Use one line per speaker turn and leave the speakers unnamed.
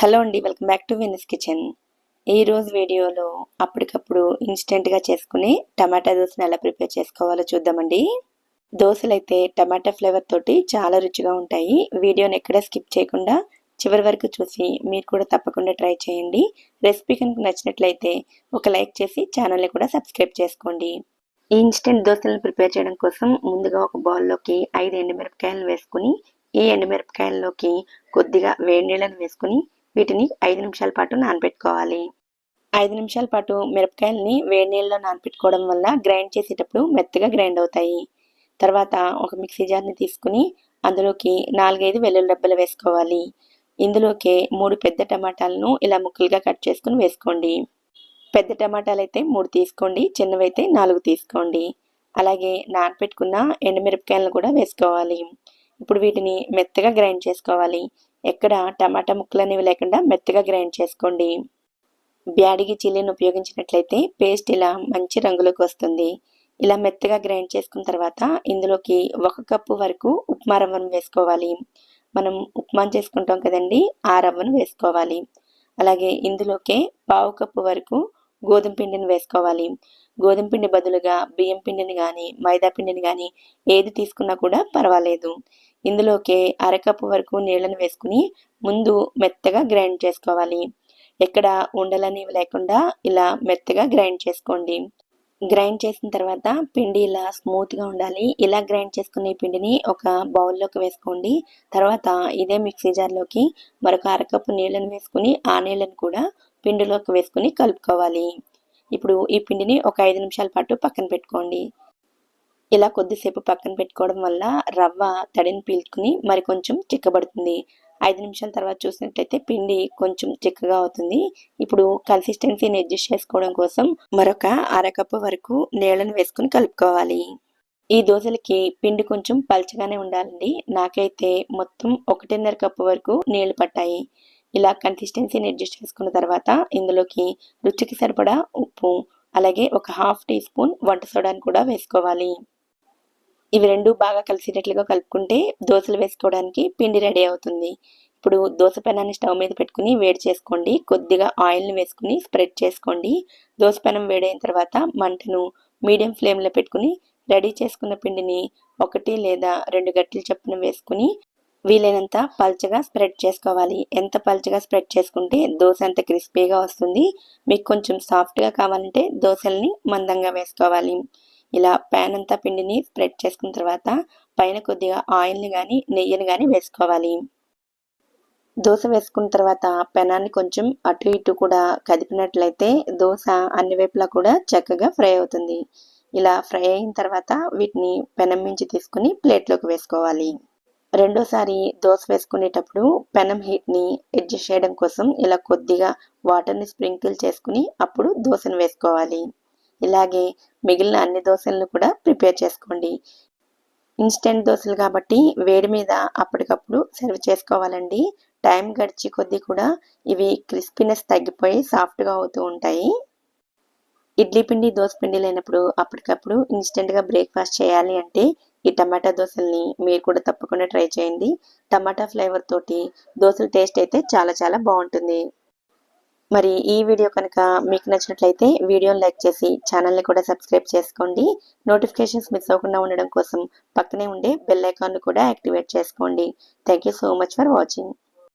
Hello అండి, welcome back to Vini's kitchen. ఈరోజు వీడియోలో అప్పటికప్పుడు ఇన్స్టెంట్గా చేసుకుని టమాటా దోశను ఎలా ప్రిపేర్ చేసుకోవాలో చూద్దామండి. దోశలు అయితే టమాటా ఫ్లేవర్ తోటి చాలా రుచిగా ఉంటాయి. వీడియోని ఎక్కడ స్కిప్ చేయకుండా చివరి వరకు చూసి మీరు కూడా తప్పకుండా ట్రై చేయండి. రెసిపీ కనుక నచ్చినట్లయితే ఒక లైక్ చేసి ఛానల్ని కూడా సబ్స్క్రైబ్ చేసుకోండి. ఈ ఇన్స్టెంట్ దోశలను ప్రిపేర్ చేయడం కోసం ముందుగా ఒక బౌల్లోకి 5 ఎండుమిరపకాయలను వేసుకుని ఈ ఎండుమిరపకాయల్లోకి కొద్దిగా వేడి నీళ్ళని వేసుకుని వీటిని 5 నిమిషాల పాటు నానబెట్టుకోవాలి. 5 నిమిషాల పాటు మిరపకాయలని వేడి నీళ్ళలో నానబెట్టుకోవడం వల్ల గ్రైండ్ చేసేటప్పుడు మెత్తగా గ్రైండ్ అవుతాయి. తర్వాత ఒక మిక్సీ జార్ని తీసుకుని అందులోకి 4-5 వెల్లుల్లి రెబ్బలు వేసుకోవాలి. ఇందులోకి 3 పెద్ద టమాటాలను ఇలా ముక్కలుగా కట్ చేసుకుని వేసుకోండి. పెద్ద టమాటాలు అయితే 3 తీసుకోండి, చిన్నవైతే 4 తీసుకోండి. అలాగే నానబెట్టుకున్న ఎండుమిరపకాయలను కూడా వేసుకోవాలి. ఇప్పుడు వీటిని మెత్తగా గ్రైండ్ చేసుకోవాలి. ఎక్కడ టమాటా ముక్కలు అనేవి లేకుండా మెత్తగా గ్రైండ్ చేసుకోండి. బ్యాడిగి చిల్లీని ఉపయోగించినట్లయితే పేస్ట్ ఇలా మంచి రంగులోకి వస్తుంది. ఇలా మెత్తగా గ్రైండ్ చేసుకున్న తర్వాత ఇందులోకి 1 కప్పు వరకు ఉప్మా రవ్వను వేసుకోవాలి. మనం ఉప్మా చేసుకుంటాం కదండి, ఆ రవ్వను వేసుకోవాలి. అలాగే ఇందులోకే 1/2 కప్పు వరకు గోధుమ పిండిని వేసుకోవాలి. గోధుమ పిండి బదులుగా బియ్యం పిండిని కానీ మైదా పిండిని కానీ ఏది తీసుకున్నా కూడా పర్వాలేదు. ఇందులోకి 1/2 కప్పు వరకు నీళ్ళని వేసుకుని ముందు మెత్తగా గ్రైండ్ చేసుకోవాలి. ఎక్కడ ఉండలనేవి లేకుండా ఇలా మెత్తగా గ్రైండ్ చేసుకోండి. గ్రైండ్ చేసిన తర్వాత పిండి ఇలా స్మూత్గా ఉండాలి. ఇలా గ్రైండ్ చేసుకునే పిండిని ఒక బౌల్లోకి వేసుకోండి. తర్వాత ఇదే మిక్సీ జార్లోకి మరొక 1/2 కప్పు నీళ్ళని వేసుకుని ఆ నీళ్ళని కూడా పిండిలోకి వేసుకుని కలుపుకోవాలి. ఇప్పుడు ఈ పిండిని ఒక 5 నిమిషాల పాటు పక్కన పెట్టుకోండి. ఇలా కొద్దిసేపు పక్కన పెట్టుకోవడం వల్ల రవ్వ తడిని పీల్చుకుని మరి కొంచెం చిక్కబడుతుంది. 5 నిమిషాల తర్వాత చూసినట్టయితే పిండి కొంచెం చిక్కగా అవుతుంది. ఇప్పుడు కన్సిస్టెన్సీని అడ్జస్ట్ చేసుకోవడం కోసం మరొక 1/2 కప్పు వరకు నీళ్ళను వేసుకుని కలుపుకోవాలి. ఈ దోశలకి పిండి కొంచెం పల్చగానే ఉండాలండి. నాకైతే మొత్తం 1.5 కప్పు వరకు నీళ్లు పట్టాయి. ఇలా కన్సిస్టెన్సీని అడ్జస్ట్ చేసుకున్న తర్వాత ఇందులోకి రుచికి సరిపడా ఉప్పు, అలాగే ఒక 1/2 టీ స్పూన్ వంట సోడాని కూడా వేసుకోవాలి. ఇవి రెండు బాగా కలిసేటట్లుగా కలుపుకుంటే దోశలు వేసుకోవడానికి పిండి రెడీ అవుతుంది. ఇప్పుడు దోశ పెనాన్ని స్టవ్ మీద పెట్టుకుని వేడి చేసుకోండి. కొద్దిగా ఆయిల్ని వేసుకుని స్ప్రెడ్ చేసుకోండి. దోశ పెనం వేడైన తర్వాత మంటను మీడియం ఫ్లేమ్లో పెట్టుకుని రెడీ చేసుకున్న పిండిని 1 లేదా 2 గంటల చొప్పున వేసుకుని వీలైనంత పల్చగా స్ప్రెడ్ చేసుకోవాలి. ఎంత పల్చగా స్ప్రెడ్ చేసుకుంటే దోశ అంత క్రిస్పీగా వస్తుంది. మీకు కొంచెం సాఫ్ట్గా కావాలంటే దోశల్ని మందంగా వేసుకోవాలి. ఇలా ప్యాన్ అంతా పిండిని స్ప్రెడ్ చేసుకున్న తర్వాత పైన కొద్దిగా ఆయిల్ని కానీ నెయ్యిని కానీ వేసుకోవాలి. దోశ వేసుకున్న తర్వాత పెనాన్ని కొంచెం అటు ఇటు కూడా కదిపినట్లయితే దోశ అన్ని వైపులా కూడా చక్కగా ఫ్రై అవుతుంది. ఇలా ఫ్రై అయిన తర్వాత వీటిని పెనం నుంచి తీసుకుని ప్లేట్లోకి వేసుకోవాలి. రెండోసారి దోశ వేసుకునేటప్పుడు పెనం హీట్ని అడ్జస్ట్ చేయడం కోసం ఇలా కొద్దిగా వాటర్ని స్ప్రింకిల్ చేసుకుని అప్పుడు దోశను వేసుకోవాలి. ఇలాగే మిగిలిన అన్ని దోశలను కూడా ప్రిపేర్ చేసుకోండి. ఇన్స్టెంట్ దోశలు కాబట్టి వేడి మీద అప్పటికప్పుడు సర్వ్ చేసుకోవాలండి. టైం గడిచి కొద్దీ కూడా ఇవి క్రిస్పీనెస్ తగ్గిపోయి సాఫ్ట్గా అవుతూ ఉంటాయి. ఇడ్లీ పిండి దోశ పిండి లేనప్పుడు అప్పటికప్పుడు ఇన్స్టెంట్గా బ్రేక్ఫాస్ట్ చేయాలి అంటే ఈ టమాటా దోశల్ని మీరు కూడా తప్పకుండా ట్రై చేయండి. టమాటా ఫ్లేవర్ తోటి దోశల టేస్ట్ అయితే చాలా చాలా బాగుంటుంది. మరి ఈ వీడియో కనుక మీకు నచ్చినట్లయితే వీడియోని లైక్ చేసి ఛానల్ని కూడా సబ్స్క్రైబ్ చేసుకోండి. నోటిఫికేషన్స్ మిస్ అవ్వకుండా ఉండడం కోసం పక్కనే ఉండే బెల్ ఐకాన్ను కూడా యాక్టివేట్ చేసుకోండి. Thank you so much for watching.